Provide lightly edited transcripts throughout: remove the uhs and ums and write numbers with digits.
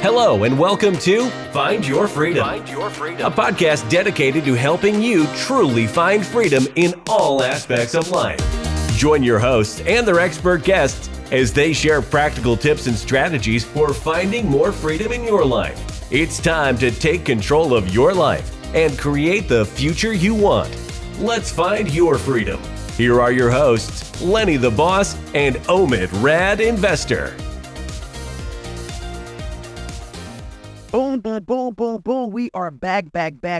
Hello and welcome to Find Your Freedom, a podcast dedicated to helping you truly find freedom in all aspects of life. Join your hosts and their expert guests as they share practical tips and strategies for finding more freedom in your life. It's time to take control of your life and create the future you want. Let's find your freedom. Here are your hosts, Lenny the Boss and Omid Rad Investor. Boom, boom, boom, boom, boom. We are back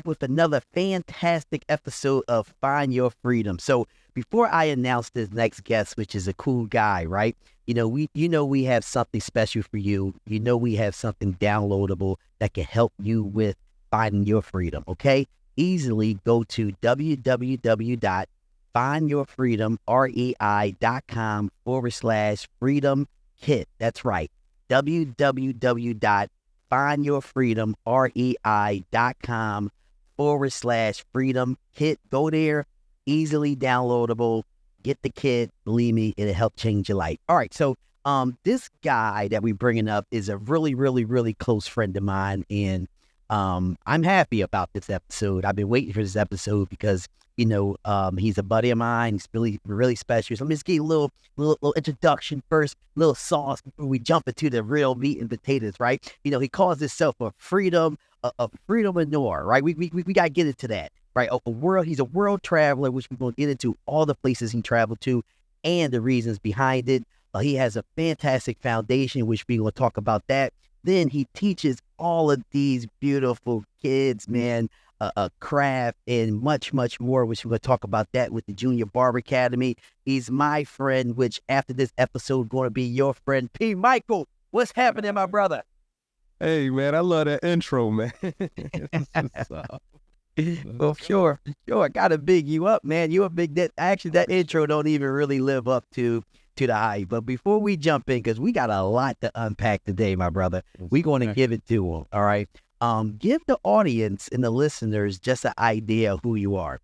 with another fantastic episode of Find Your Freedom. So before I announce this next guest, which is a cool guy, right? We have something special for you. We have something downloadable that can help you with finding your freedom, okay? Easily go to www.findyourfreedom.com/freedom kit. That's right. www.findyourfreedom.com/freedom kit. Go there, easily downloadable. Get the kit. Believe me, it'll help change your life. All right, so this guy that we're bringing up is a really close friend of mine, and I'm happy about this episode. I've been waiting for this episode because he's a buddy of mine. He's really special. So let me just give you a little introduction first, little sauce before we jump into the real meat and potatoes, right? He calls himself a freedompreneur, right? We got to get into that, right? He's a world traveler, which we're going to get into all the places he traveled to and the reasons behind it. He has a fantastic foundation, which we're going to talk about that. Then he teaches all of these beautiful kids, man, a craft and much more, which we're going to talk about that with the Junior Barber Academy. He's my friend, which after this episode going to be your friend, P. Michael. What's happening, my brother? Hey, man, I love that intro, man. Well, sure. I got to big you up, man. You a big, that intro don't even really live up to the hype. But before we jump in, because we got a lot to unpack today, my brother, we're going to give it to him, all right? Give the audience and the listeners just an idea of who you are.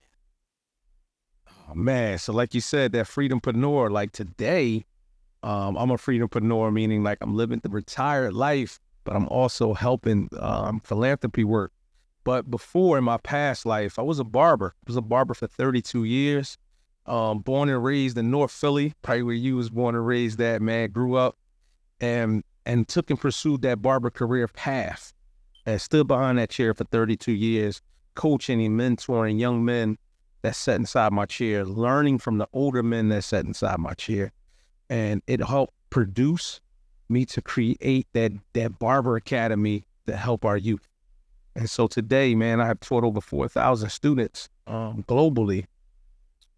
Oh, man, so like you said, that freedompreneur, like today, I'm a freedompreneur, meaning like I'm living the retired life, but I'm also helping philanthropy work. But before, in my past life, I was a barber. I was a barber for 32 years. Born and raised in North Philly, probably where you was born and raised at, man. Grew up and took and pursued that barber career path and stood behind that chair for 32 years, coaching and mentoring young men that sat inside my chair, learning from the older men that sat inside my chair. And it helped produce me to create that Barber Academy to help our youth. And so today, man, I have taught over 4,000 students globally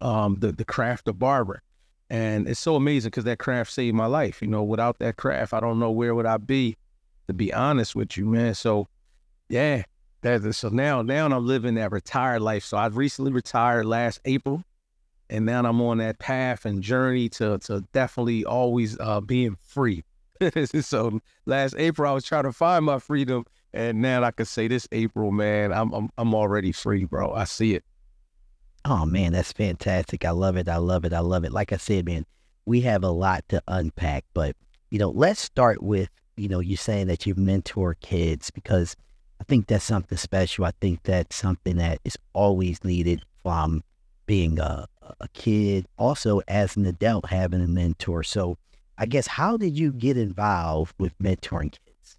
the craft of barber. And it's so amazing because that craft saved my life. Without that craft, I don't know where would I be, to be honest with you, man. So yeah, so now I'm living that retired life. So I've recently retired last April, and now I'm on that path and journey to definitely always being free. So last April I was trying to find my freedom, and now I can say this April, man, I'm already free, bro. I see it. Oh, man, that's fantastic. I love it. Like I said, man, we have a lot to unpack, but, let's start with, you saying that you mentor kids, because I think that's something special. I think that's something that is always needed from being a kid, also as an adult, having a mentor. So I guess, how did you get involved with mentoring kids?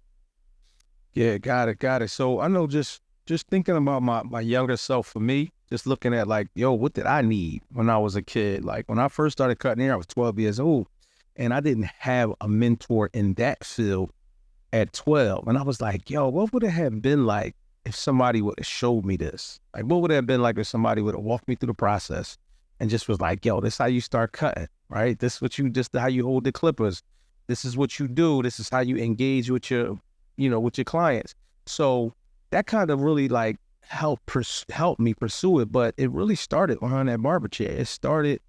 Yeah, got it. So I know just thinking about my younger self, for me, just looking at like, what did I need when I was a kid? Like when I first started cutting hair, I was 12 years old, and I didn't have a mentor in that field at 12. And I was like, what would it have been like if somebody would have showed me this? Like, what would it have been like if somebody would have walked me through the process and just was like, this is how you start cutting, right? This is how you hold the clippers. This is what you do. This is how you engage with your clients. So that kind of really like helped me pursue it. But it really started behind that barber chair. It started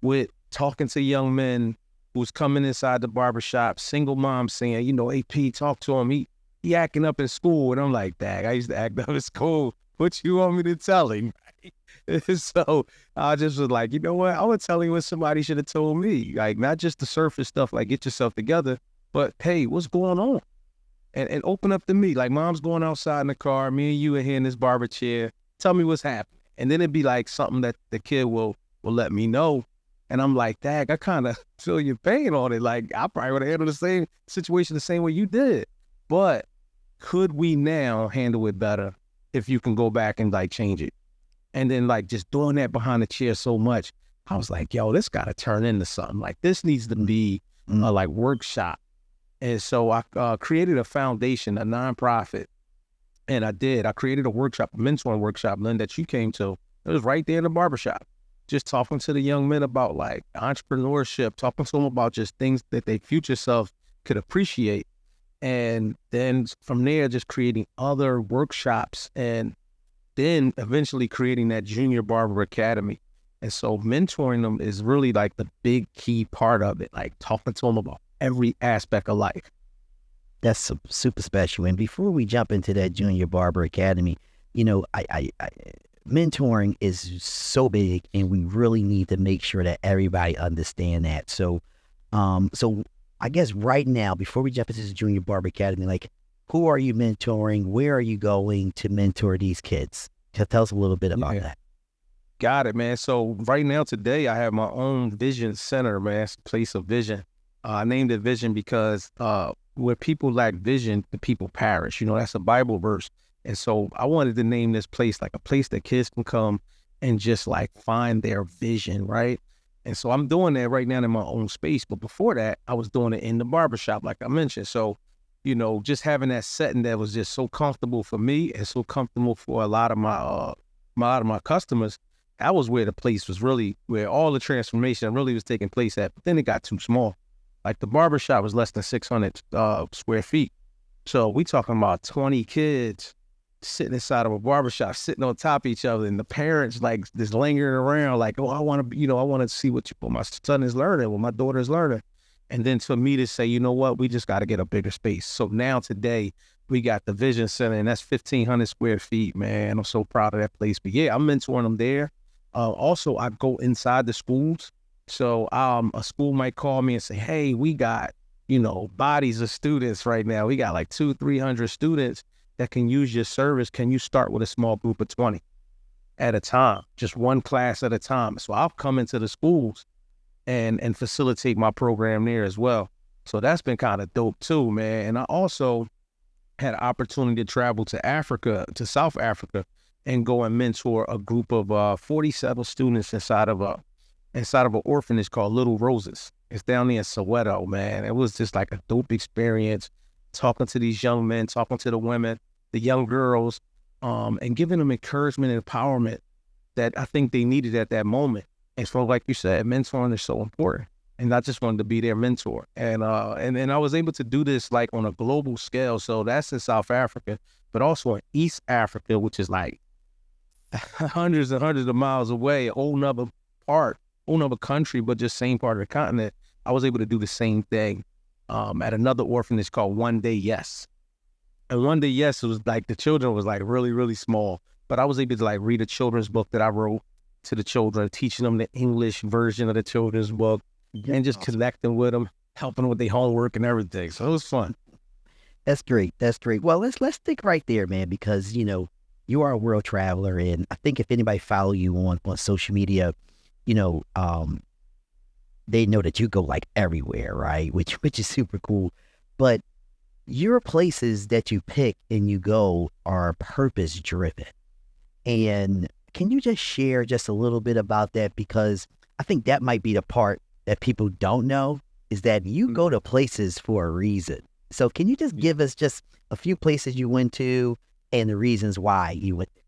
with talking to young men who was coming inside the barbershop, single mom saying, AP, talk to him. He acting up in school. And I'm like, dang, I used to act up in school. What you want me to tell him? So I just was like, you know what? I would tell him what somebody should have told me. Like, not just the surface stuff, like get yourself together, but hey, what's going on? and open up to me. Like, mom's going outside in the car, me and you are here in this barber chair. Tell me what's happening. And then it'd be like something that the kid will let me know. And I'm like, Dad, I kind of feel your pain on it. Like, I probably would have handled the same situation the same way you did. But could we now handle it better if you can go back and like change it? And then like just doing that behind the chair so much, I was like, yo, this got to turn into something. Like, this needs to be a like workshop. And so I created a foundation, a nonprofit. And I created a workshop, a mentoring workshop, Lynn, that you came to. It was right there in the barbershop. Just talking to the young men about like entrepreneurship, talking to them about just things that their future self could appreciate. And then from there, just creating other workshops and then eventually creating that Junior Barber Academy. And so mentoring them is really like the big key part of it, like talking to them about every aspect of life. That's super special. And before we jump into that Junior Barber Academy, you know, mentoring is so big, and we really need to make sure that everybody understand that. So, so I guess right now, before we jump into this Junior Barber Academy, like, who are you mentoring? Where are you going to mentor these kids? Tell us a little bit about that. Got it, man. So right now, today, I have my own vision center, man. It's a place of vision. I named it Vision because where people lack vision, the people perish. You know, that's a Bible verse. And so I wanted to name this place like a place that kids can come and just like find their vision, right? And so I'm doing that right now in my own space. But before that, I was doing it in the barbershop, like I mentioned. So, you know, just having that setting that was just so comfortable for me and so comfortable for a lot of my customers, that was where the place was really, where all the transformation really was taking place at. But then it got too small. Like, the barbershop was less than 600 square feet. So we talking about 20 kids sitting inside of a barbershop, sitting on top of each other, and the parents like just lingering around like, oh, I want to see what my son is learning, what my daughter is learning. And then for me to say, you know what, we just got to get a bigger space. So now today we got the Vision Center, and that's 1,500 square feet, man. I'm so proud of that place. But yeah, I'm mentoring them there. Also, I go inside the schools. So a school might call me and say, hey, we got, you know, bodies of students right now. We got like 200-300 students that can use your service. Can you start with a small group of 20 at a time, just one class at a time? So I'll come into the schools and facilitate my program there as well. So that's been kind of dope too, man. And I also had an opportunity to travel to Africa, to South Africa, and go and mentor a group of 47 students inside of an orphanage called Little Roses. It's down there in Soweto, man. It was just like a dope experience, talking to these young men, talking to the women, the young girls, and giving them encouragement and empowerment that I think they needed at that moment. And so, like you said, mentoring is so important. And I just wanted to be their mentor. And I was able to do this like on a global scale. So that's in South Africa, but also in East Africa, which is like hundreds and hundreds of miles away, a whole nother country, but just same part of the continent. I was able to do the same thing at another orphanage called One Day Yes. And One Day Yes, it was like the children was like really, really small, but I was able to like read a children's book that I wrote to the children, teaching them the English version of the children's book, and just connecting with them, helping with their homework and everything. So it was fun. That's great. That's great. Well, let's stick right there, man, because, you know, you are a world traveler, and I think if anybody follow you on social media, you know, they know that you go like everywhere, right? Which is super cool. But your places that you pick and you go are purpose driven. And can you just share just a little bit about that? Because I think that might be the part that people don't know, is that you go to places for a reason. So can you just give us just a few places you went to and the reasons why you went there?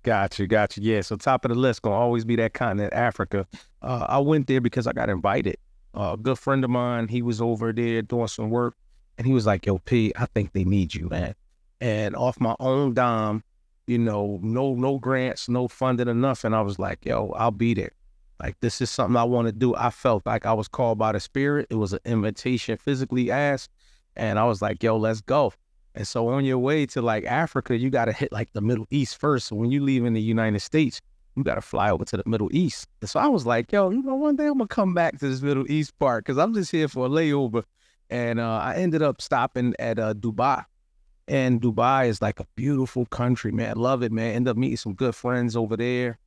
Gotcha. Yeah, so top of the list, gonna always be that continent, Africa. I went there because I got invited. A good friend of mine, he was over there doing some work, and he was like, yo, P, I think they need you, man. And off my own dime, you know, no grants, no funding or nothing, I was like, yo, I'll be there. Like, this is something I want to do. I felt like I was called by the Spirit. It was an invitation physically asked, and I was like, yo, let's go. And so on your way to like Africa, you got to hit like the Middle East first. So when you leave in the United States, you got to fly over to the Middle East. And so I was like, yo, you know, one day I'm going to come back to this Middle East part because I'm just here for a layover. And I ended up stopping at Dubai. And Dubai is like a beautiful country, man. I love it, man. Ended up meeting some good friends over there.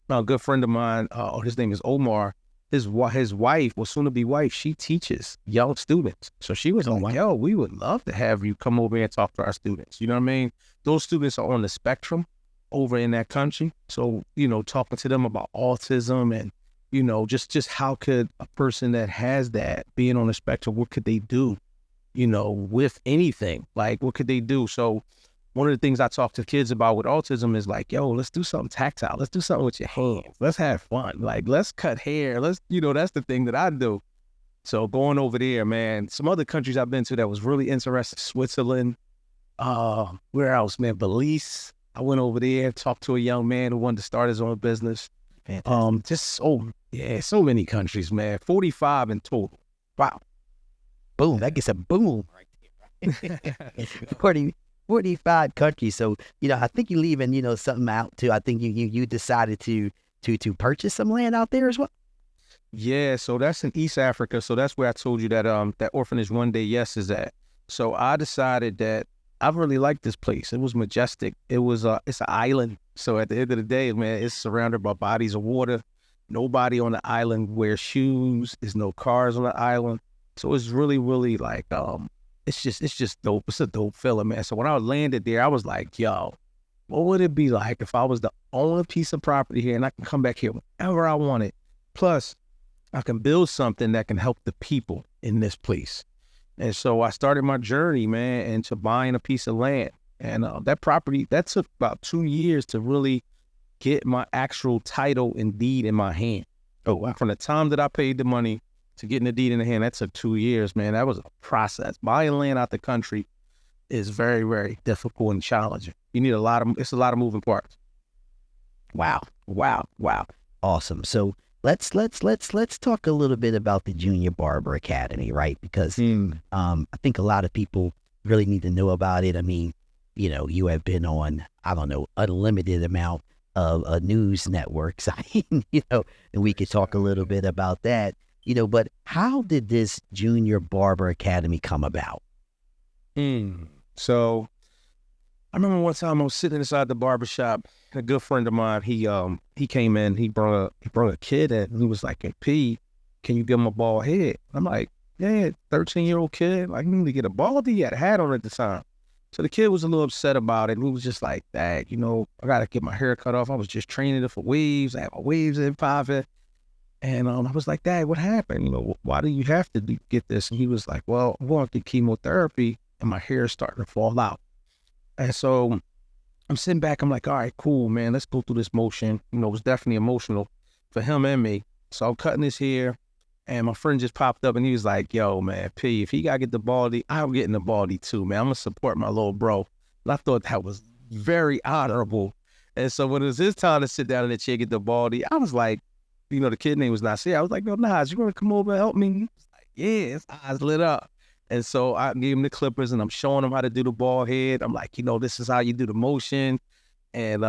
A good friend of mine, his name is Omar. His wife, well, soon-to-be wife, she teaches young students. So she was like, yo, we would love to have you come over here and talk to our students. You know what I mean? Those students are on the spectrum over in that country. So, talking to them about autism and, just how could a person that has that being on the spectrum, what could they do, with anything? Like, what could they do? So one of the things I talk to kids about with autism is like, yo, let's do something tactile. Let's do something with your hands. Let's have fun. Like, let's cut hair. Let's, that's the thing that I do. So going over there, man, some other countries I've been to that was really interesting. Switzerland. Where else, man? Belize. I went over there, talked to a young man who wanted to start his own business. Fantastic. So many countries, man. 45 in total. Wow. Boom. That gets a boom right there. 45 countries. So, I think you're leaving, something out too. I think you decided to purchase some land out there as well. Yeah, so that's in East Africa. So that's where I told you that that orphanage One Day Yes is at. So I decided that I really liked this place. It was majestic. It's an island. So at the end of the day, man, it's surrounded by bodies of water. Nobody on the island wears shoes. There's no cars on the island. So it's really, really like it's just dope. It's a dope feeling, man. So when I landed there, I was like, yo, what would it be like if I was the only piece of property here and I can come back here whenever I want it? Plus, I can build something that can help the people in this place. And so I started my journey, man, into buying a piece of land. And that property, that took about 2 years to really get my actual title and deed in my hand. Oh, wow. From the time that I paid the money to getting the deed in the hand, that took 2 years, man. That was a process. Buying land out the country is very, very difficult and challenging. You need it's a lot of moving parts. Wow. Awesome. So let's talk a little bit about the Junior Barber Academy, right? Because I think a lot of people really need to know about it. I mean, you have been on, I don't know, unlimited amount of news networks. And we could talk a little bit about that. But how did this Junior Barber Academy come about? So I remember one time I was sitting inside the barbershop, and a good friend of mine, he came in, he brought a kid in, and he was like, hey, P, can you give him a bald head? I'm like, yeah, 13-year-old kid, like, you need to get a bald. He had a hat on at the time. So the kid was a little upset about it. And he was just like, Dad, I got to get my hair cut off. I was just training it for waves. I had my waves in popping. And I was like, Dad, what happened? Why do you have to get this? And he was like, well, I'm going through chemotherapy and my hair is starting to fall out. And so I'm sitting back. I'm like, all right, cool, man. Let's go through this motion. It was definitely emotional for him and me. So I'm cutting his hair. And my friend just popped up and he was like, yo, man, P, if he got to get the baldy, I'm getting the baldy too, man. I'm going to support my little bro. And I thought that was very honorable. And so when it was his time to sit down in the chair, get the baldy, I was like, the kid name was Nasir. I was like, yo, Nas, you going to come over and help me? He was like, yeah, his eyes lit up. And so I gave him the clippers and I'm showing him how to do the bald head. I'm like, this is how you do the motion, and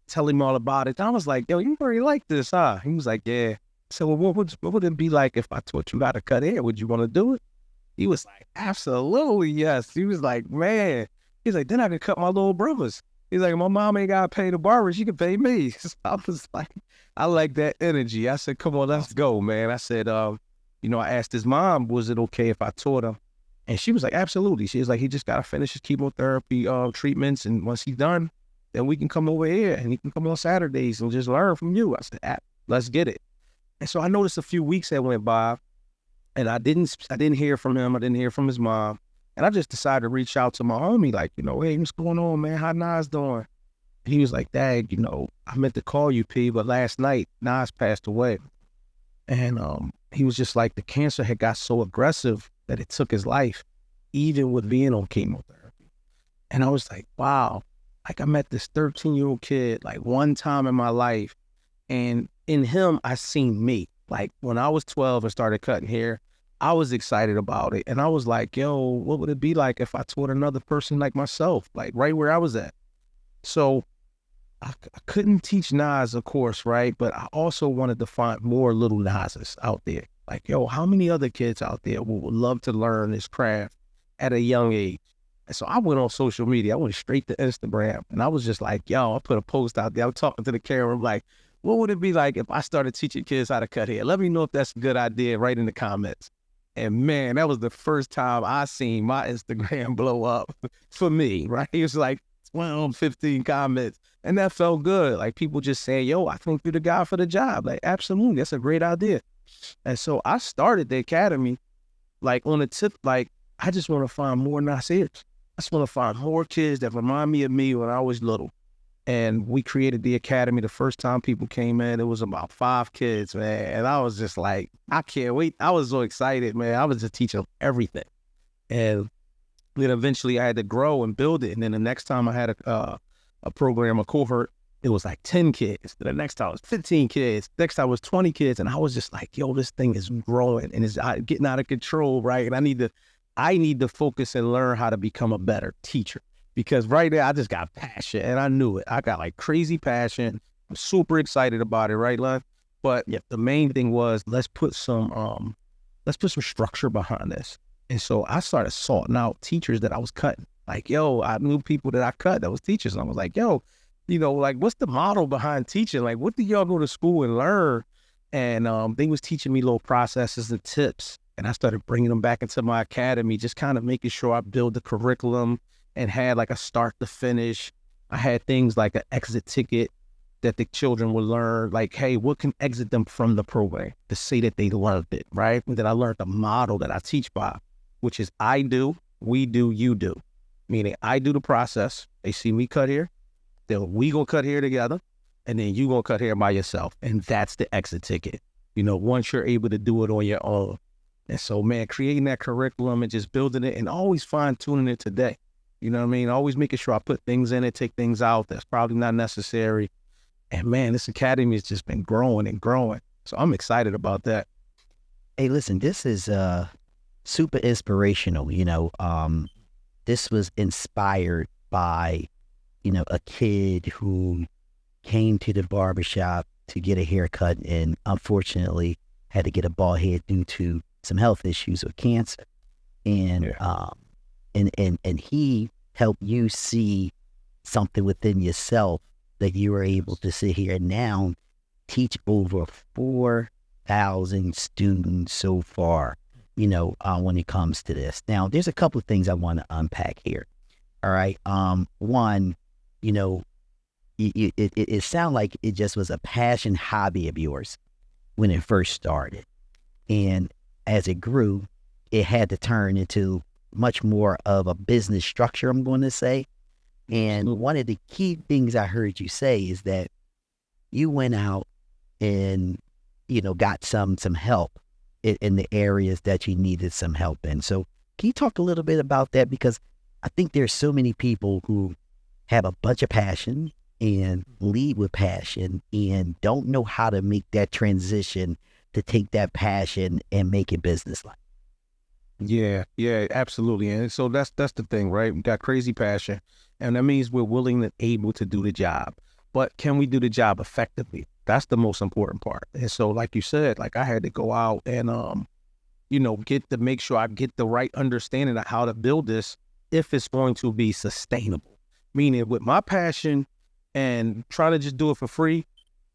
tell him all about it. And I was like, yo, you really like this, huh? He was like, yeah. So what would it be like if I taught you how to cut hair? Would you want to do it? He was like, absolutely, yes. He was like, man. He's like, then I can cut my little brothers. He's like, my mom ain't got to pay the barber. She can pay me. So I was like, I like that energy. I said, come on, let's go, man. I said, I asked his mom, was it okay if I taught him? And she was like, absolutely. She was like, he just got to finish his chemotherapy treatments. And once he's done, then we can come over here and he can come on Saturdays and just learn from you. I said, let's get it. And so I noticed a few weeks that went by and I didn't hear from him. I didn't hear from his mom. And I just decided to reach out to my homie, like, hey, what's going on, man? How Nas doing? He was like, Dad, I meant to call you, P, but last night Nas passed away. And he was just like, the cancer had got so aggressive that it took his life, even with being on chemotherapy. And I was like, wow, like I met this 13-year-old kid like one time in my life. And in him, I seen me. Like when I was 12 and started cutting hair, I was excited about it. And I was like, yo, what would it be like if I taught another person like myself, like right where I was at? So I couldn't teach Nas, of course, right? But I also wanted to find more little Nases out there. Like, yo, how many other kids out there would love to learn this craft at a young age? And so I went on social media. I went straight to Instagram, and I was just like, yo, I put a post out there. I'm talking to the camera. I'm like, what would it be like if I started teaching kids how to cut hair? Let me know if that's a good idea. Right in the comments. And man, that was the first time I seen my Instagram blow up for me, right? It was like 12, 15 comments. And that felt good. Like people just saying, yo, I think you're the guy for the job. Like, absolutely. That's a great idea. And so I started the academy, like on the tip, like, I just want to find more Nasirs. I just want to find more kids that remind me of me when I was little. And we created the academy. The first time people came in, it was about 5 kids, man. And I was just like, I can't wait. I was so excited, man. I was just teaching everything. And then eventually I had to grow and build it. And then the next time I had a program, a cohort, it was like 10 kids. The next time it was 15 kids. Next time it was 20 kids. And I was just like, yo, this thing is growing and it's getting out of control, right? And I need to focus and learn how to become a better teacher. Because right there, I just got passion, and I knew it. I got like crazy passion. I'm super excited about it, right, Len? But the main thing was let's put some structure behind this. And so I started sorting out teachers that I was cutting. Like, yo, I knew people that I cut that was teachers. And I was like, yo, like, what's the model behind teaching? Like, what did y'all go to school and learn? And they was teaching me little processes and tips. And I started bringing them back into my academy, just kind of making sure I build the curriculum and had like a start to finish. I had things like an exit ticket that the children would learn, like, hey, what can exit them from the program to say that they learned it, right? And then I learned the model that I teach by, which is I do, we do, you do. Meaning I do the process. They see me cut hair, then we gonna cut hair together, and then you gonna cut hair by yourself. And that's the exit ticket, once you're able to do it on your own. And so, man, creating that curriculum and just building it and always fine tuning it today. You know what I mean? Always making sure I put things in it, take things out that's probably not necessary. And man, this academy has just been growing and growing. So I'm excited about that. Hey, listen, this is super inspirational. This was inspired by, a kid who came to the barbershop to get a haircut and unfortunately had to get a bald head due to some health issues with cancer. And and he helped you see something within yourself that you were able to sit here and now teach over 4,000 students so far, when it comes to this. Now, there's a couple of things I want to unpack here. All right. One, it sounded like it just was a passion hobby of yours when it first started. And as it grew, it had to turn into much more of a business structure, I'm going to say. And one of the key things I heard you say is that you went out and, got some help in the areas that you needed some help in. So can you talk a little bit about that? Because I think there's so many people who have a bunch of passion and lead with passion and don't know how to make that transition to take that passion and make it business-like. Yeah, absolutely. And so that's the thing, right? We got crazy passion, and that means we're willing and able to do the job. But can we do the job effectively? That's the most important part. And so, like you said, like I had to go out and make sure I get the right understanding of how to build this if it's going to be sustainable. Meaning with my passion and trying to just do it for free,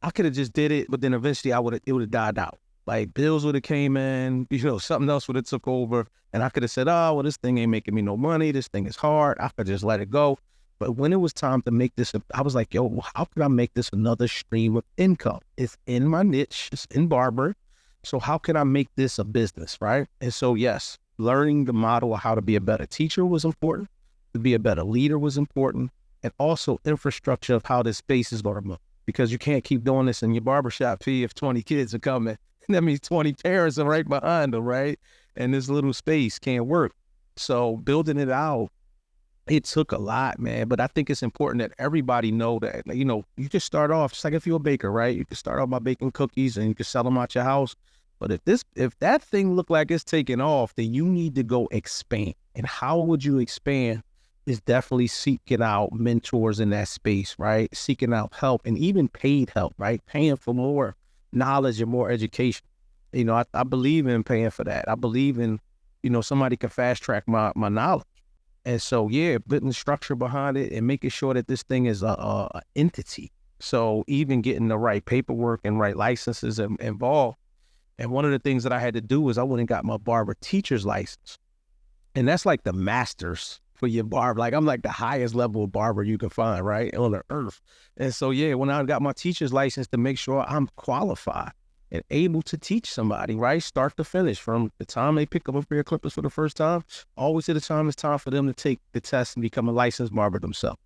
I could have just did it, but then eventually it would have died out. Like bills would have came in, something else would have took over, and I could have said, oh, well, this thing ain't making me no money. This thing is hard. I could just let it go. But when it was time to make this, I was like, yo, how can I make this another stream of income? It's in my niche. It's in barber. So how can I make this a business, right? And so, yes, learning the model of how to be a better teacher was important. To be a better leader was important. And also infrastructure of how this space is going to move. Because you can't keep doing this in your barbershop fee if 20 kids are coming. That means 20 parents are right behind them, right? And this little space can't work. So building it out, it took a lot, man. But I think it's important that everybody know that, you just start off, just like if you're a baker, right? You can start off by baking cookies and you can sell them out your house. But if that thing look like it's taking off, then you need to go expand. And how would you expand is definitely seeking out mentors in that space, right? Seeking out help and even paid help, right? Paying for more knowledge and more education. You know, I believe in paying for that. I believe in, you know, somebody can fast track my knowledge. And so, yeah, putting the structure behind it and making sure that this thing is a entity. So even getting the right paperwork and right licenses involved. And one of the things that I had to do was I went and got my barber teacher's license. And that's like the masters for your barber. Like I'm like the highest level of barber you can find, right, on the earth. And so, yeah, when I got my teacher's license to make sure I'm qualified and able to teach somebody, right, start to finish, from the time they pick up a pair of clippers for the first time, always to the time it's time for them to take the test and become a licensed barber themselves.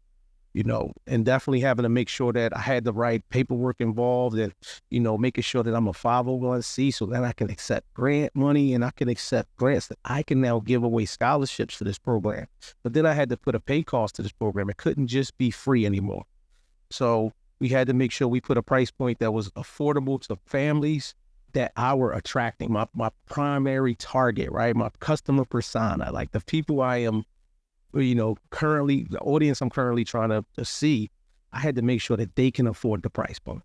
You know, and definitely having to make sure that I had the right paperwork involved and, you know, making sure that I'm a 501c so that I can accept grant money and I can accept grants that I can now give away scholarships to this program. But then I had to put a pay cost to this program. It couldn't just be free anymore. So we had to make sure we put a price point that was affordable to families that I were attracting, my primary target, right? My customer persona, like the people I am, you know, currently, the audience I'm currently trying to see, I had to make sure that they can afford the price point.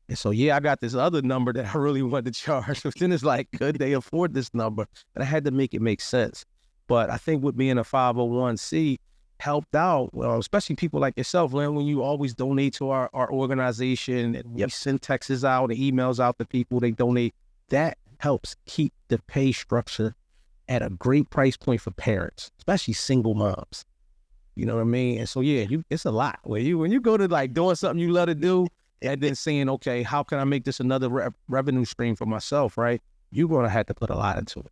And so, yeah, I got this other number that I really wanted to charge. But then it's like, could they afford this number? And I had to make it make sense. But I think with being a 501c helped out, well, especially people like yourself, Len, when you always donate to our organization and we send texts out and emails out to people, they donate. That helps keep the pay structure at a great price point for parents, especially single moms. You know what I mean? And so, yeah, it's a lot. When you go to like doing something you love to do and then saying, okay, how can I make this another revenue stream for myself, right? You're going to have to put a lot into it.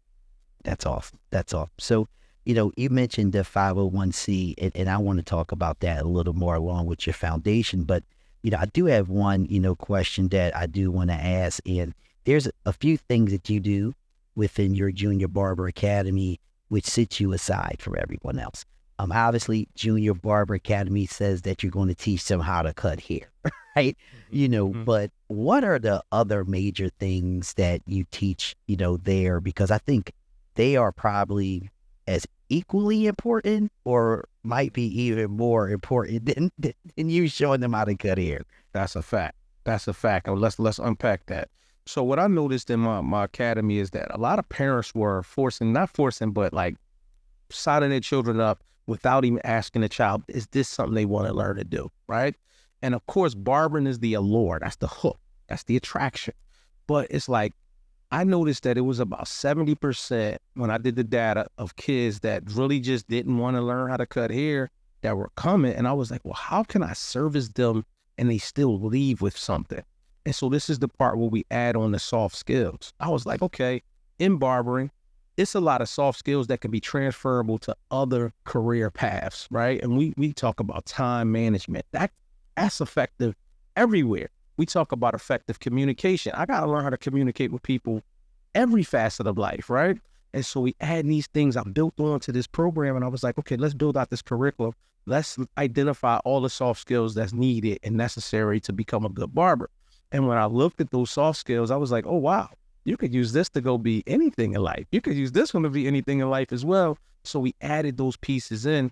That's awesome. That's awesome. So, you know, you mentioned the 501c, and I want to talk about that a little more along with your foundation. But, you know, I do have one, you know, question that I do want to ask. And there's a few things that you do within your Junior Barber Academy, which sets you aside from everyone else. Obviously, Junior Barber Academy says that you're going to teach them how to cut hair, right? You know, but what are the other major things that you teach, you know, there? Because I think they are probably as equally important or might be even more important than you showing them how to cut hair. That's a fact. That's a fact. Let's unpack that. So what I noticed in my academy is that a lot of parents were but like signing their children up without even asking the child, is this something they want to learn to do, right? And of course, barbering is the allure. That's the hook. That's the attraction. But it's like, I noticed that it was about 70% when I did the data of kids that really just didn't want to learn how to cut hair that were coming. And I was like, well, how can I service them and they still leave with something? And so this is the part where we add on the soft skills. I was like, okay, in barbering, it's a lot of soft skills that can be transferable to other career paths, right? And we talk about time management. That's effective everywhere. We talk about effective communication. I got to learn how to communicate with people every facet of life, right? And so we add these things I built onto this program, and I was like, okay, let's build out this curriculum. Let's identify all the soft skills that's needed and necessary to become a good barber. And when I looked at those soft skills, I was like, oh, wow, you could use this to go be anything in life. You could use this one to be anything in life as well. So we added those pieces in.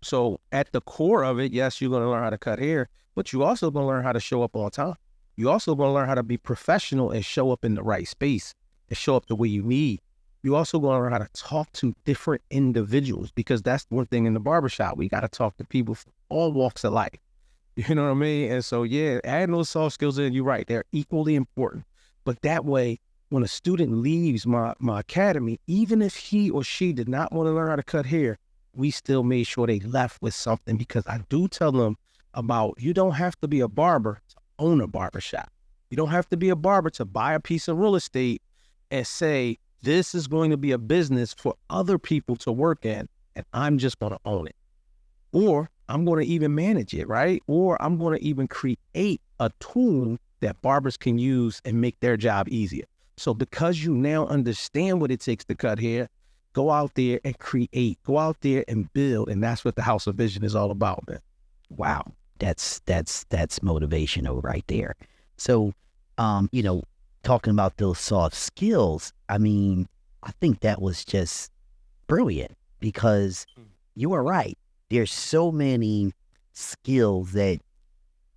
So at the core of it, yes, you're going to learn how to cut hair, but you also going to learn how to show up on time. You also going to learn how to be professional and show up in the right space and show up the way you need. You also going to learn how to talk to different individuals, because that's one thing in the barbershop. We got to talk to people from all walks of life. You know what I mean? And so, yeah, adding those soft skills in, you're right, they're equally important. But that way, when a student leaves my academy, even if he or she did not want to learn how to cut hair, we still made sure they left with something, because I do tell them about, you don't have to be a barber to own a barbershop. You don't have to be a barber to buy a piece of real estate and say, this is going to be a business for other people to work in, and I'm just going to own it. Or I'm going to even manage it, right? Or I'm going to even create a tool that barbers can use and make their job easier. So because you now understand what it takes to cut hair, go out there and create, go out there and build. And that's what the House of Vision is all about, man. Wow. That's motivational right there. So, you know, talking about those soft skills, I mean, I think that was just brilliant, because you are right. There's so many skills that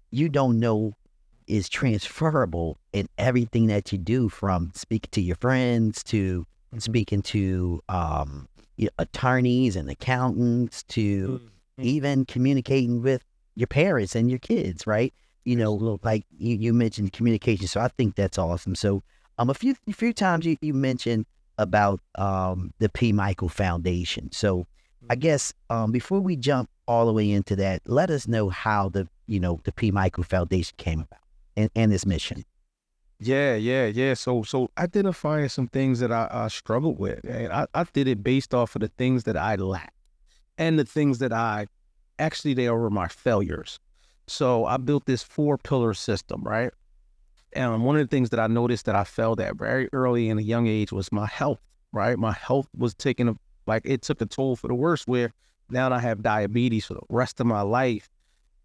you don't know is transferable in everything that you do, from speaking to your friends to speaking to attorneys and accountants to even communicating with your parents and your kids, right? Like you mentioned communication. So I think that's awesome. So a few times you mentioned about the P. Michael Foundation. So I guess before we jump all the way into that, let us know how the P. Michael Foundation came about and its mission. Yeah. So identifying some things that I struggled with, and I did it based off of the things that I lacked and the things that they were my failures. So I built this 4-pillar system, right? And one of the things that I noticed that I failed at very early in a young age was my health, right? My health was it took a toll for the worse, where now I have diabetes for the rest of my life.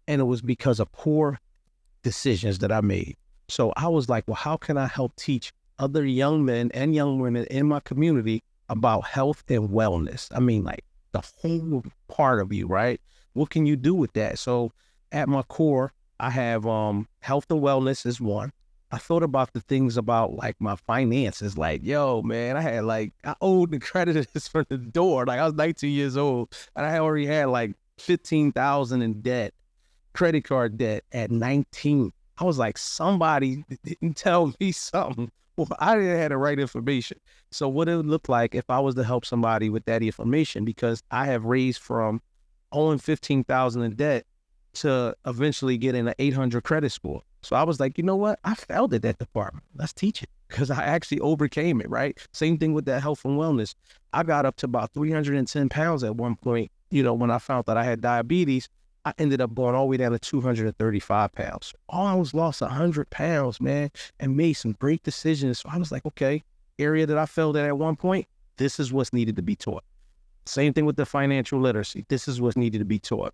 And it was because of poor decisions that I made. So I was like, well, how can I help teach other young men and young women in my community about health and wellness? I mean, like the whole part of you, right? What can you do with that? So at my core, I have health and wellness is one. I thought about the things about like my finances, like, yo, man, I owed the creditors for the door. Like I was 19 years old and I already had like $15,000 in debt, credit card debt at 19. I was like, somebody didn't tell me something. Well, I didn't have the right information. So what it would look like if I was to help somebody with that information, because I have raised from owing $15,000 in debt to eventually getting an 800 credit score. So I was like, you know what? I failed at that department. Let's teach it, because I actually overcame it, right? Same thing with that health and wellness. I got up to about 310 pounds at one point. When I found that I had diabetes, I ended up going all the way down to 235 pounds. I lost 100 pounds, man, and made some great decisions. So I was like, okay, area that I failed at one point, this is what's needed to be taught. Same thing with the financial literacy. This is what's needed to be taught.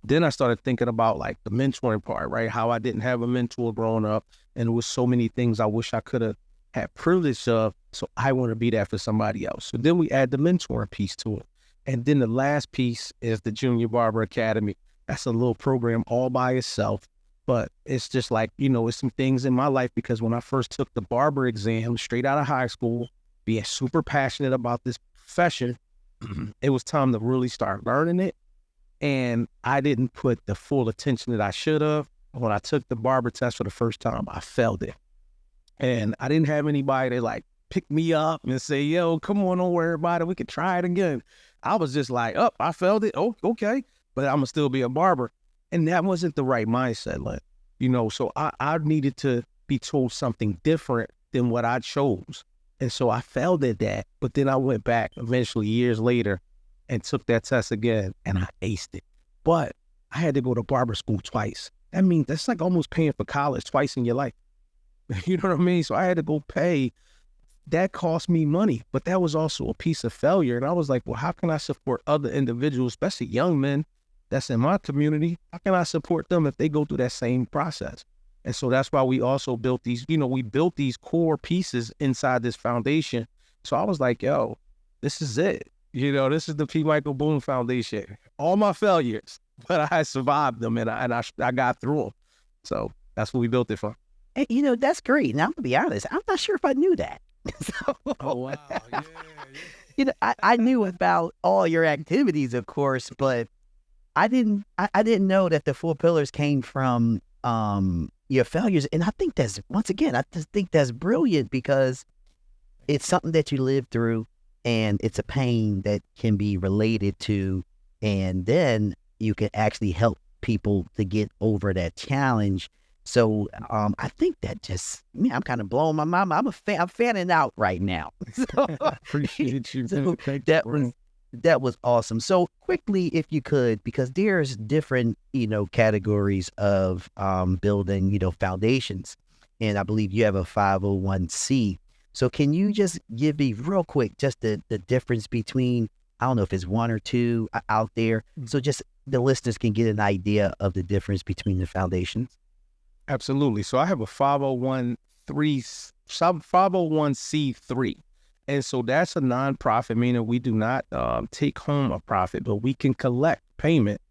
Then I started thinking about like the mentoring part, right? How I didn't have a mentor growing up, and there was so many things I wish I could have had privilege of. So I want to be there for somebody else. So then we add the mentoring piece to it. And then the last piece is the Junior Barber Academy. That's a little program all by itself, but it's just like, it's some things in my life, because when I first took the barber exam straight out of high school, being super passionate about this profession, it was time to really start learning it. And I didn't put the full attention that I should have. When I took the barber test for the first time, I failed it. And I didn't have anybody to like pick me up and say, yo, come on, don't worry about it, we could try it again. I was just like, I failed it. Oh, okay. But I'm gonna still be a barber. And that wasn't the right mindset, so I needed to be told something different than what I chose. And so I failed at that. But then I went back eventually years later and took that test again, and I aced it. But I had to go to barber school twice. I mean, that's like almost paying for college twice in your life. You know what I mean? So I had to go pay. That cost me money, but that was also a piece of failure. And I was like, well, how can I support other individuals, especially young men that's in my community? How can I support them if they go through that same process? And so that's why we also built these, we built these core pieces inside this foundation. So I was like, yo, this is it. This is the P. Michael Boone Foundation. All my failures, but I survived them, and I got through them. So that's what we built it for. Hey, that's great. Now, I'm gonna be honest, I'm not sure if I knew that. Oh, wow. Yeah. I knew about all your activities, of course, but I didn't know that the 4 pillars came from your failures. And I think I just think that's brilliant, because it's something that you live through, and it's a pain that can be related to, and then you can actually help people to get over that challenge. So I think that I'm kind of blowing my mind. I'm fanning out right now. So, Appreciate you. So that was awesome. So quickly, if you could, because there's different, categories of building, foundations. And I believe you have a 501c. So can you just give me real quick just the difference between, I don't know if it's one or two out there, so just the listeners can get an idea of the difference between the foundations? Absolutely. So I have a 501c3. And so that's a nonprofit, meaning we do not take home a profit, but we can collect payment,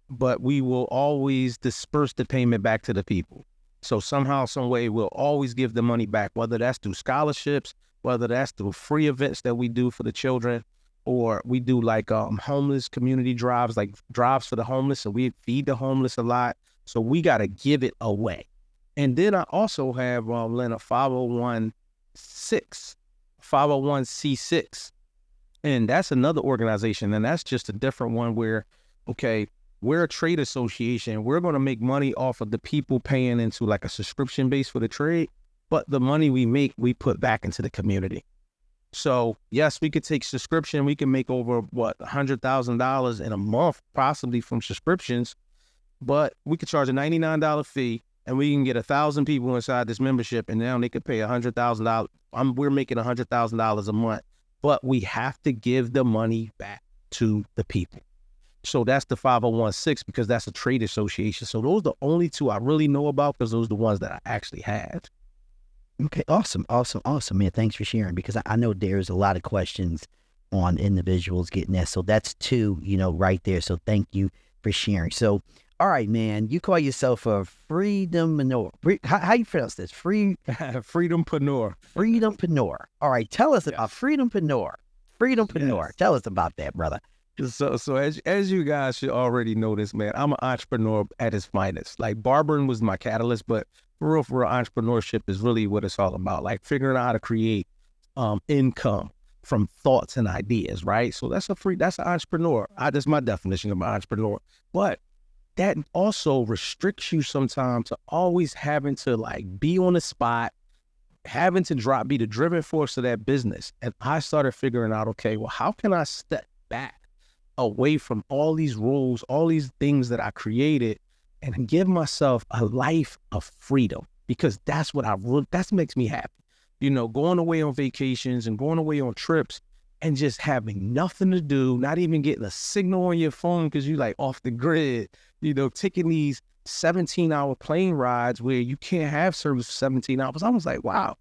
but we will always disperse the payment back to the people. So somehow, some way, we'll always give the money back, whether that's through scholarships, whether that's through free events that we do for the children, or we do like homeless community drives, like drives for the homeless. So we feed the homeless a lot. So we got to give it away. And then I also have Len, a 501c6. And that's another organization. And that's just a different one where, okay, we're a trade association. We're going to make money off of the people paying into like a subscription base for the trade. But the money we make, we put back into the community. So yes, we could take subscription. We can make over $100,000 in a month, possibly from subscriptions, but we could charge a $99 fee and we can get 1,000 people inside this membership, and now they could pay $100,000. We're making $100,000 a month, but we have to give the money back to the people. So that's the 501c, because that's a trade association. So those are the only two I really know about, because those are the ones that I actually had. Okay, awesome, man. Thanks for sharing, because I know there's a lot of questions on individuals getting that. So that's two, right there. So thank you for sharing. So, all right, man, you call yourself a freedompreneur. How you pronounce this? Freedompreneur. Freedompreneur. All right, tell us about freedompreneur. Freedompreneur. Yes. Tell us about that, brother. So as you guys should already know this, man, I'm an entrepreneur at its finest. Like barbering was my catalyst, but for real, entrepreneurship is really what it's all about. Like figuring out how to create income from thoughts and ideas, right? So that's an entrepreneur. That's my definition of an entrepreneur. But that also restricts you sometimes to always having to like be on the spot, having to be the driving force of that business. And I started figuring out, okay, well, how can I step back away from all these rules, all these things that I created, and give myself a life of freedom? Because that's what that makes me happy. Going away on vacations and going away on trips and just having nothing to do, not even getting a signal on your phone because you like off the grid, taking these 17-hour plane rides where you can't have service for 17 hours. I was like, wow,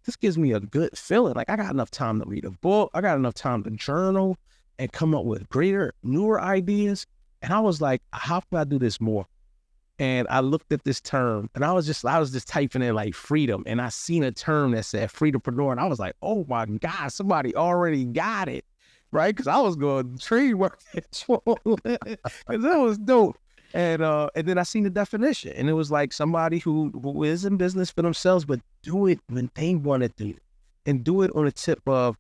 this gives me a good feeling. Like I got enough time to read a book. I got enough time to journal and come up with newer ideas. And I was like, how can I do this more? And I looked at this term and I was just typing in like freedom, and I seen a term that said freedompreneur, and I was like, oh my God, somebody already got it, right? Because I was going trade work because that was dope. And then I seen the definition, and it was like somebody who is in business for themselves, but do it when they want to do it, and do it on the tip of,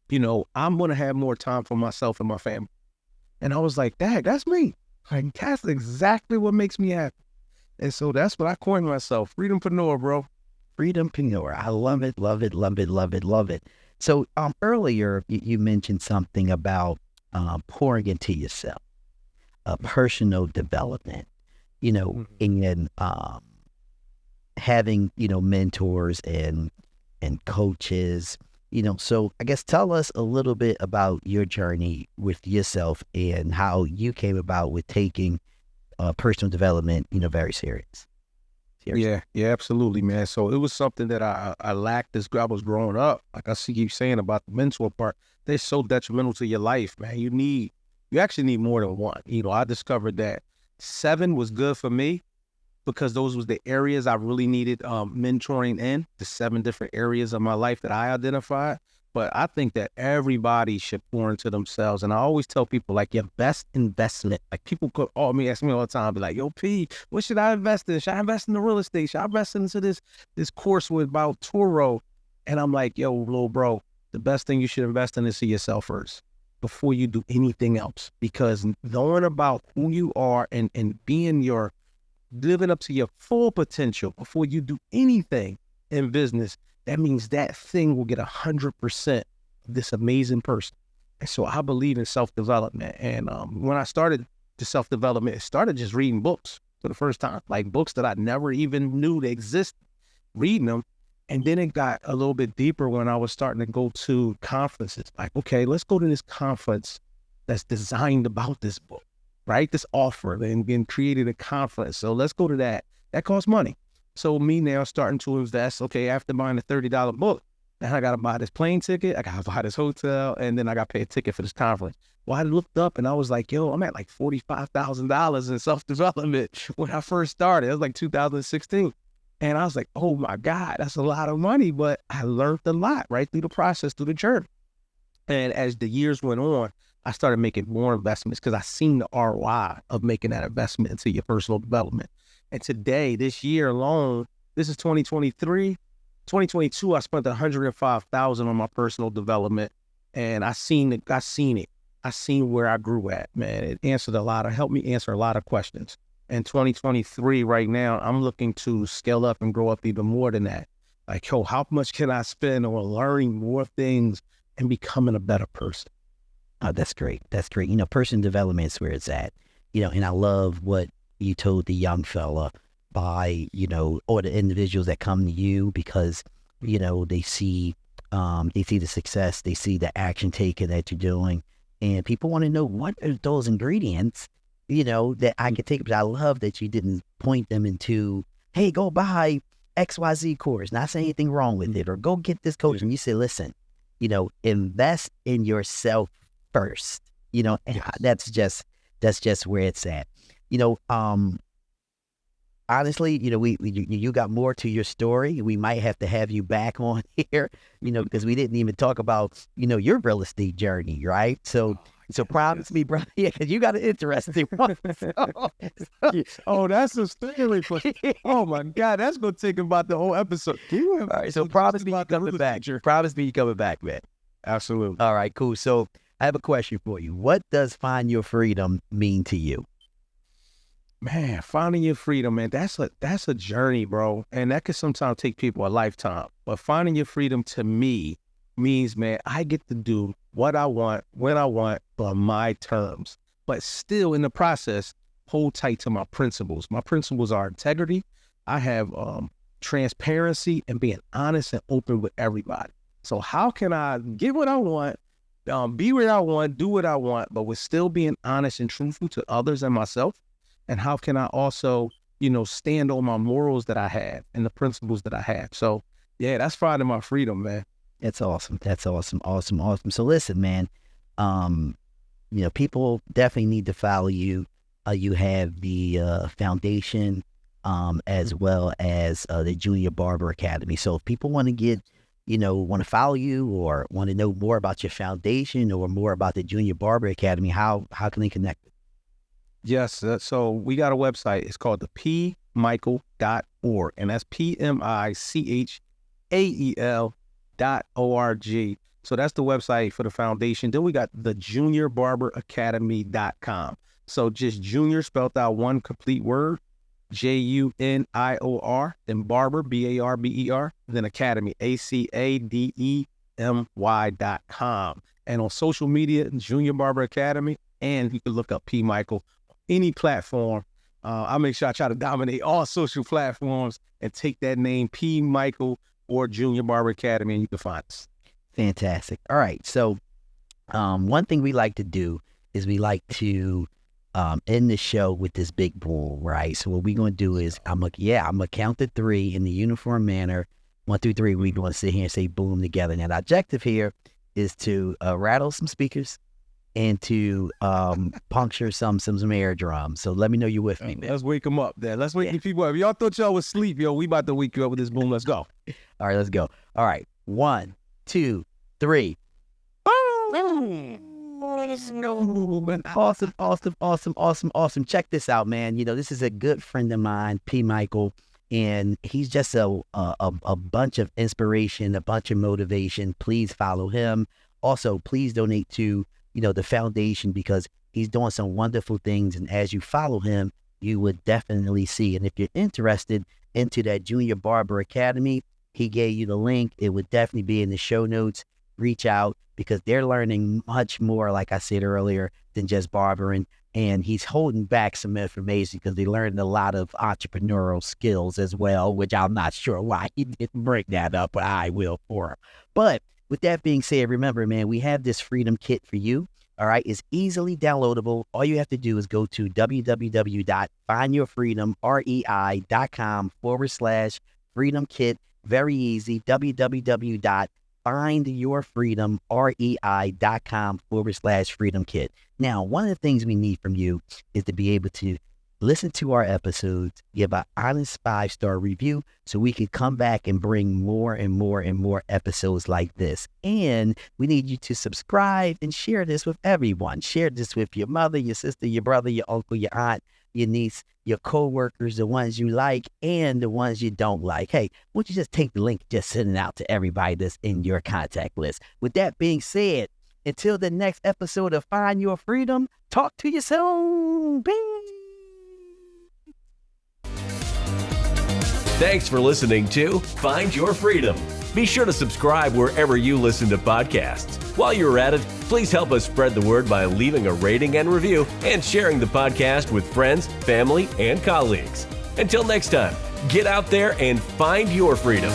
I'm going to have more time for myself and my family. And I was like, dang, that's me. Like, that's exactly what makes me happy. And so that's what I coined myself, freedompreneur, bro. Freedompreneur. I love it, love it, love it, love it, love it. So earlier you mentioned something about pouring into yourself, personal development, and having, mentors and coaches. So I guess tell us a little bit about your journey with yourself and how you came about with taking personal development, very serious. Yeah, absolutely, man. So it was something that I lacked as I was growing up. Like I see you saying about the mentor part, they're so detrimental to your life, man. You actually need more than one. I discovered that 7 was good for me, because those was the areas I really needed mentoring in, the 7 different areas of my life that I identified. But I think that everybody should pour into themselves. And I always tell people, like, your best investment, like people could ask me all the time, be like, yo, P, what should I invest in? Should I invest in the real estate? Should I invest into this course about Turo? And I'm like, yo, little bro, the best thing you should invest in is yourself first before you do anything else. Because knowing about who you are and living up to your full potential before you do anything in business, that means that thing will get 100% of this amazing person. And so I believe in self-development. And when I started the self-development, it started just reading books for the first time, like books that I never even knew they existed, reading them. And then it got a little bit deeper when I was starting to go to conferences. Like, okay, let's go to this conference that's designed about this book, right? This offer, and created a conference. So let's go to that. That costs money. So me now starting to invest, okay, after buying a $30 book, now I got to buy this plane ticket, I got to buy this hotel, and then I got to pay a ticket for this conference. Well, I looked up and I was like, yo, I'm at like $45,000 in self-development when I first started. It was like 2016. And I was like, oh my God, that's a lot of money. But I learned a lot right through the process, through the journey. And as the years went on, I started making more investments because I seen the ROI of making that investment into your personal development. And today, this year alone, this is 2023, 2022, I spent $105,000 on my personal development, and I seen it. I seen where I grew at, man. It helped me answer a lot of questions. In 2023, right now, I'm looking to scale up and grow up even more than that. Like, yo, how much can I spend on learning more things and becoming a better person? Oh, that's great. That's great. Personal development is where it's at. And I love what you told the young fella by, or the individuals that come to you because, they see the success, they see the action taken that you're doing. And people want to know what are those ingredients, that I can take. But I love that you didn't point them into, hey, go buy XYZ course, not saying anything wrong with it, or go get this coach. And you say, listen, invest in yourself first, and that's just where it's at. Honestly, you got more to your story. We might have to have you back on here, because we didn't even talk about, your real estate journey, right? So promise me, bro. Yeah, because you got an interesting one. Oh, that's a story. Oh my God, that's gonna take about the whole episode. All right, so promise me you coming back. Promise me you coming back, man. Absolutely. All right, cool. So I have a question for you. What does find your freedom mean to you? Man, finding your freedom, man, that's a journey, bro. And that can sometimes take people a lifetime. But finding your freedom to me means, man, I get to do what I want, when I want, on my terms. But still in the process, hold tight to my principles. My principles are integrity. I have transparency and being honest and open with everybody. So how can I get what I want, be where I want, do what I want, but with still being honest and truthful to others and myself? And how can I also, stand on my morals that I have and the principles that I have? So, yeah, that's finding my freedom, man. That's awesome. That's awesome. So listen, man, people definitely need to follow you. You have the foundation as well as the Junior Barber Academy. So if people want to get, want to follow you or want to know more about your foundation or more about the Junior Barber Academy, how can they connect? Yes. So we got a website. It's called the pmichael.org, and that's PMICHAEL.org. So that's the website for the foundation. Then we got the juniorbarberacademy.com. So just junior spelled out one complete word, JUNIOR, then barber, BARBER, then academy, ACADEMY.com. And on social media, Junior Barber Academy, and you can look up P. Michael, any platform. I'll make sure I try to dominate all social platforms and take that name, P. Michael or Junior Barber Academy, and you can find us. Fantastic. All right. So one thing we like to do is we like to end the show with this big boom, right? So what we're going to do is I'm going to count to three in the uniform manner. 1, 2, 3. We're going to sit here and say boom together. Now, the objective here is to rattle some speakers and to puncture some air drums. So let me know you're with me, man. Let's wake them up then. Let's wake these people up. If y'all thought y'all was asleep, we about to wake you up with this boom. Let's go. All right, let's go. All right. 1, 2, 3. Awesome. Check this out, man. This is a good friend of mine, P. Michael, and he's just a bunch of inspiration, a bunch of motivation. Please follow him. Also, please donate to the foundation because he's doing some wonderful things. And as you follow him, you would definitely see. And if you're interested into that Junior Barber Academy, he gave you the link. It would definitely be in the show notes. Reach out because they're learning much more, like I said earlier, than just barbering. And he's holding back some information because they learned a lot of entrepreneurial skills as well, which I'm not sure why he didn't bring that up, but I will for him. But with that being said, remember, man, we have this freedom kit for you. All right. It's easily downloadable. All you have to do is go to www.findyourfreedom.com/freedom kit. Very easy. www.findyourfreedom.com/freedom kit. Now, one of the things we need from you is to be able to listen to our episodes, give an honest 5-star review so we can come back and bring more and more and more episodes like this. And we need you to subscribe and share this with everyone. Share this with your mother, your sister, your brother, your uncle, your aunt, your niece, your co-workers, the ones you like and the ones you don't like. Hey, why don't you just take the link, just send it out to everybody that's in your contact list. With that being said, until the next episode of Find Your Freedom, talk to you soon. Peace. Thanks for listening to Find Your Freedom. Be sure to subscribe wherever you listen to podcasts. While you're at it, please help us spread the word by leaving a rating and review and sharing the podcast with friends, family, and colleagues. Until next time, get out there and find your freedom.